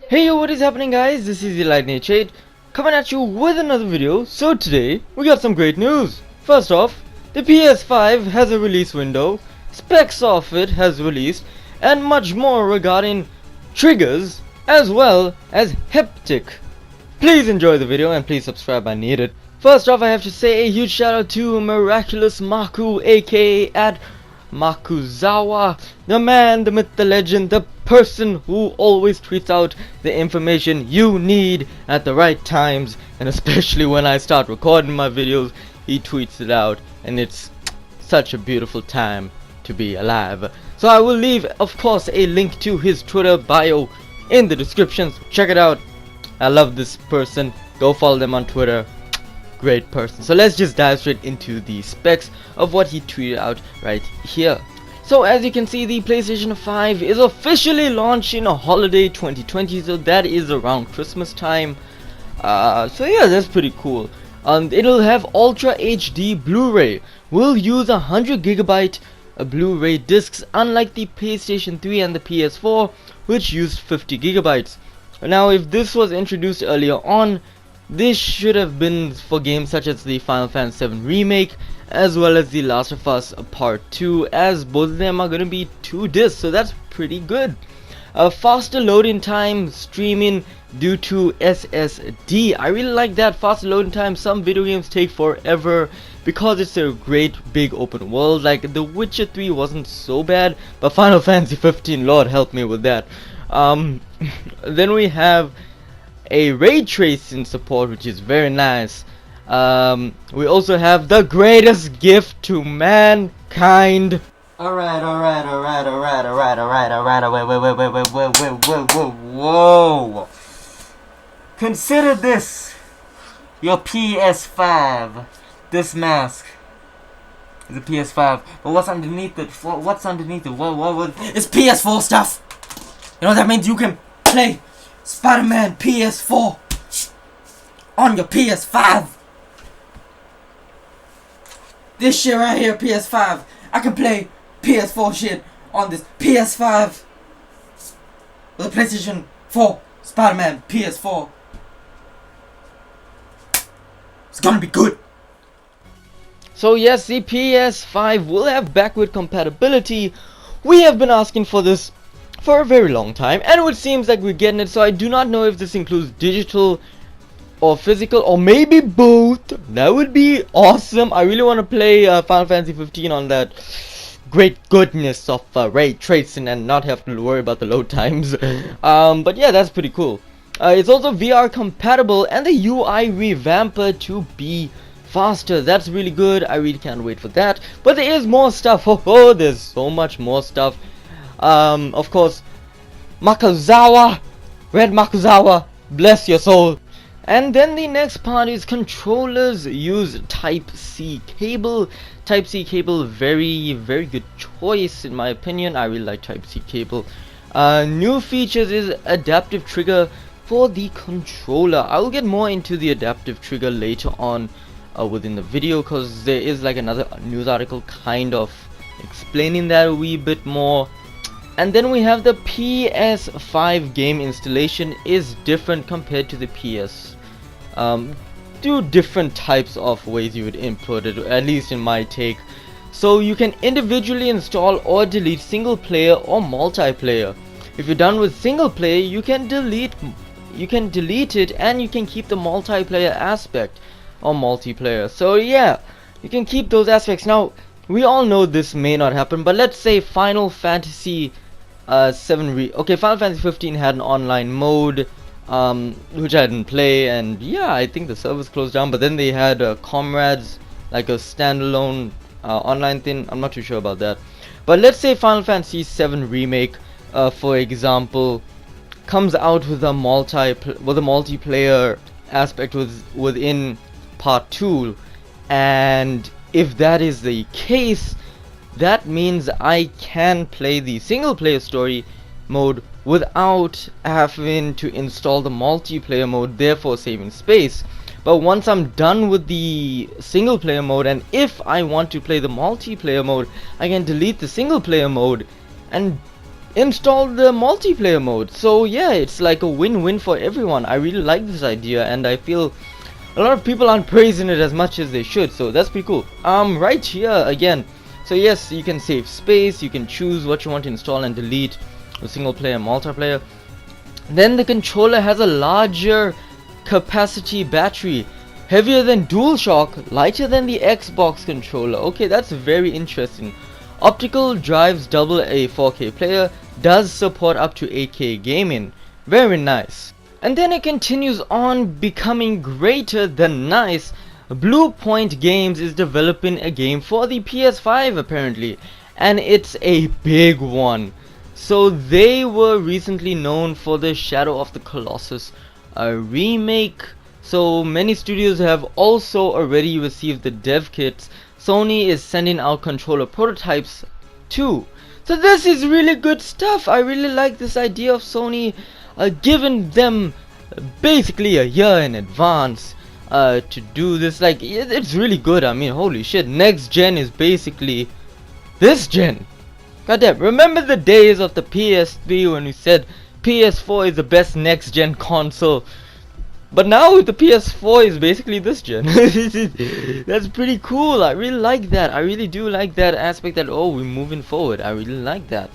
Hey yo, what is happening guys? This is himalnaruto coming at you with another video. So today, we got some great news. First off, the PS5 has a release window, specs of it has released, and much more regarding triggers as well as haptic. Please enjoy the video and please subscribe, I need it. First off, I have to say a huge shout out to Miraculous Maku, aka at Makuzawa, the man, the myth, the legend, the person who always tweets out the information you need at the right times, and especially when I start recording my videos, he tweets it out, and it's such a beautiful time to be alive. So I will leave, of course, a link to his Twitter bio in the description, so check it out. I love this person, go follow them on Twitter. Great person. So let's just dive straight into the specs of what he tweeted out right here. So as you can see, the PlayStation 5 is officially launching a holiday 2020, so that is around Christmas time. So yeah, that's pretty cool. It'll have Ultra HD Blu-ray. Will use 100GB Blu-ray discs, unlike the PlayStation 3 and the PS4, which used 50GB. Now, if this was introduced earlier on, this should have been for games such as the Final Fantasy VII Remake as well as The Last of Us Part 2, as both of them are going to be 2 discs, so that's pretty good. Faster loading time streaming due to SSD. I really like that faster loading time. Some video games take forever because it's a great big open world. Like The Witcher 3 wasn't so bad, but Final Fantasy 15, Lord help me with that. Then we have a ray tracing support, which is very nice. We also have the greatest gift to mankind. Alright, whoa. Consider this your PS5. This mask is a PS5, but what's underneath it? What's underneath it? What? It's PS4 stuff. You know what that means? You can play Spider-Man PS4 on your PS5. This shit right here, PS5. I can play PS4 shit on this PS5 with a PlayStation 4 Spider-Man PS4. It's gonna be good. So yes, the PS5 will have backward compatibility. We have been asking for this for a very long time, and it seems like we're getting it. So I do not know if this includes digital or physical, or maybe both. That would be awesome. I really want to play Final Fantasy 15 on that great goodness of ray tracing and not have to worry about the load times. But yeah, that's pretty cool. It's also VR compatible, and the UI revamped to be faster. That's really good. I really can't wait for that. But there is more stuff. Oh, there's so much more stuff. Of course, Makuzawa, Red Makuzawa, bless your soul. And then the next part is controllers use Type-C cable. Type-C cable, very good choice in my opinion. I really like Type-C cable. New features is adaptive trigger for the controller. I will get more into the adaptive trigger later on within the video, because there is like another news article kind of explaining that a wee bit more. And then we have the PS5 game installation is different compared to the PS. Two different types of ways you would input it, at least in my take. So you can individually install or delete single player or multiplayer. If you're done with single player, you can delete it, and you can keep the multiplayer aspect or multiplayer. So yeah, you can keep those aspects. Now we all know this may not happen, but let's say Final Fantasy okay, Final Fantasy 15 had an online mode, which I didn't play, and yeah, I think the servers closed down. But then they had Comrades, like a standalone online thing. I'm not too sure about that. But let's say Final Fantasy 7 Remake, for example, comes out with a multiplayer aspect within Part 2, and if that is the case, that means I can play the single player story mode without having to install the multiplayer mode, therefore saving space. But once I'm done with the single player mode, and if I want to play the multiplayer mode, I can delete the single player mode and install the multiplayer mode. So yeah, it's like a win-win for everyone. I really like this idea, and I feel a lot of people aren't praising it as much as they should, so that's pretty cool. Right here again, so yes, you can save space, you can choose what you want to install and delete, the single player, multiplayer. Then the controller has a larger capacity battery, heavier than DualShock, lighter than the Xbox controller. Okay, that's very interesting. Optical drives double a 4K player, does support up to 8K gaming. Very nice. And then it continues on becoming greater than nice. Blue Point Games is developing a game for the PS5 apparently, and it's a big one. So they were recently known for the Shadow of the Colossus remake. So many studios have also already received the dev kits. Sony is sending out controller prototypes too. So this is really good stuff. I really like this idea of Sony giving them basically a year in advance to do this. Like, it's really good. I mean, holy shit, next gen is basically this gen. Goddamn, remember the days of the PS3 when we said PS4 is the best next gen console? But now the PS4 is basically this gen. That's pretty cool. I really like that. I really do like that aspect that, oh, we're moving forward. I really like that.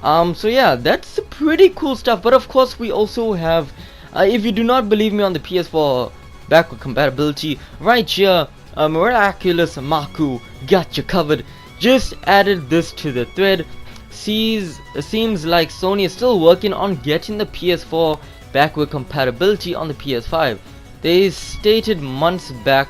So yeah, that's pretty cool stuff. But of course, we also have, if you do not believe me on the PS4 backward compatibility, right here, Miraculous Maku got you covered. Just added this to the thread. Seems like Sony is still working on getting the PS4 backward compatibility on the PS5. They stated months back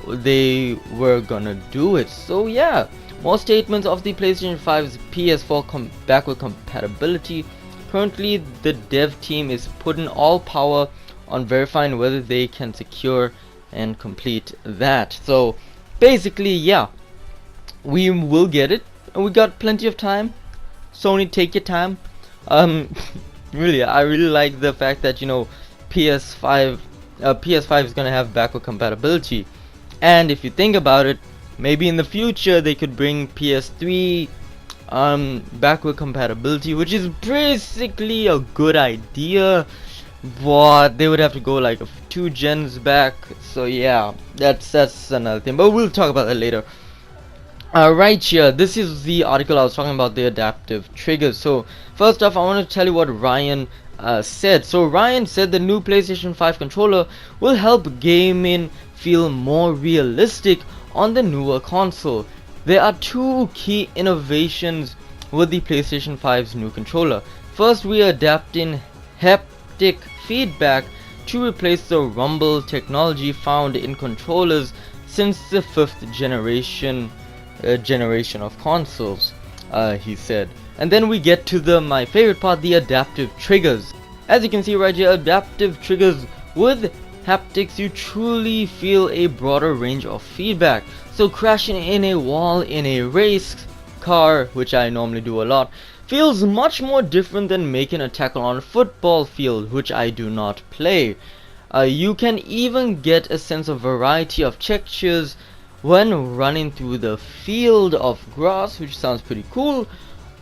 they were gonna do it. So yeah, more statements of the PlayStation 5's PS4 backward compatibility. Currently, the dev team is putting all power on verifying whether they can secure and complete that. So basically, yeah, we will get it, and we got plenty of time. Sony, take your time. Really, I really like the fact that, you know, PS5 is gonna have backward compatibility. And if you think about it, maybe in the future they could bring PS3 backward compatibility, which is basically a good idea, but they would have to go like 2 gens back. So yeah, that's another thing, but we'll talk about that later. Right here, this is the article I was talking about, the adaptive triggers. So first off, I want to tell you what Ryan said. So Ryan said the new PlayStation 5 controller will help gaming feel more realistic on the newer console. There are 2 key innovations with the PlayStation 5's new controller. First, we are adapting haptic feedback to replace the rumble technology found in controllers since the 5th generation of consoles, he said. And then we get to my favorite part, the adaptive triggers. As you can see right here, adaptive triggers with haptics, you truly feel a broader range of feedback. So crashing in a wall in a race car, which I normally do a lot, feels much more different than making a tackle on a football field, which I do not play. You can even get a sense of variety of textures when running through the field of grass, which sounds pretty cool,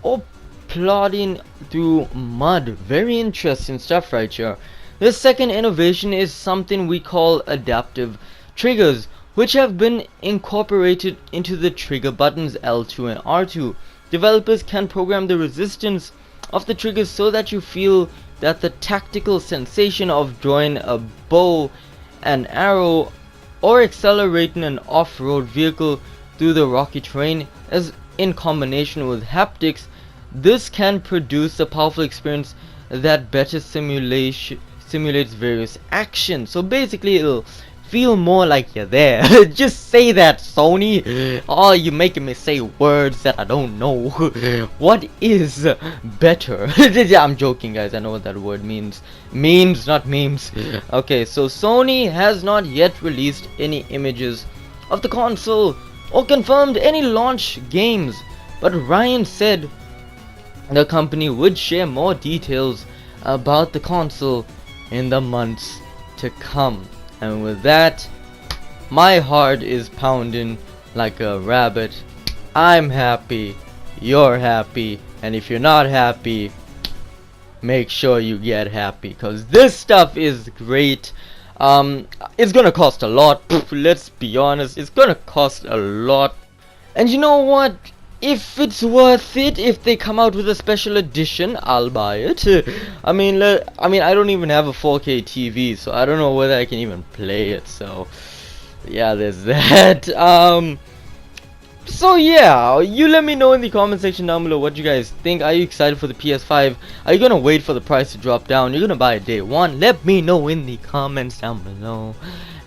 or plodding through mud. Very interesting stuff right here. The second innovation is something we call adaptive triggers, which have been incorporated into the trigger buttons L2 and R2. Developers can program the resistance of the triggers so that you feel that the tactical sensation of drawing a bow and arrow or accelerating an off-road vehicle through the rocky terrain is in combination with haptics. This can produce a powerful experience that better simulates various actions. So basically it'll feel more like you're there. Just say that, Sony. Oh, you're making me say words that I don't know. What is better? I'm joking, guys. I know what that word means. Memes, not memes. Okay, so Sony has not yet released any images of the console or confirmed any launch games, but Ryan said the company would share more details about the console in the months to come. And with that, my heart is pounding like a rabbit. I'm happy, you're happy, And if you're not happy, make sure you get happy, because this stuff is great. It's gonna cost a lot. Let's be honest, it's gonna cost a lot. And you know what? If it's worth it, if they come out with a special edition, I'll buy it. I mean, I don't even have a 4K TV, so I don't know whether I can even play it. So, yeah, there's that. So yeah, you let me know in the comment section down below what you guys think. Are you excited for the PS5? Are you gonna wait for the price to drop down? You're gonna buy it day one? Let me know in the comments down below.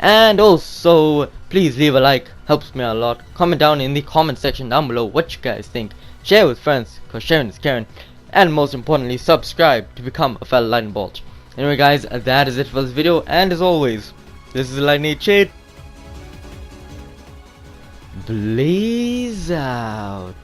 And also, please leave a like, helps me a lot. Comment down in the comment section down below what you guys think. Share with friends, cause sharing is caring. And most importantly, subscribe to become a fellow lightning bolt. Anyway guys, that is it for this video, and as always, this is Lightning Shade. Blaze out.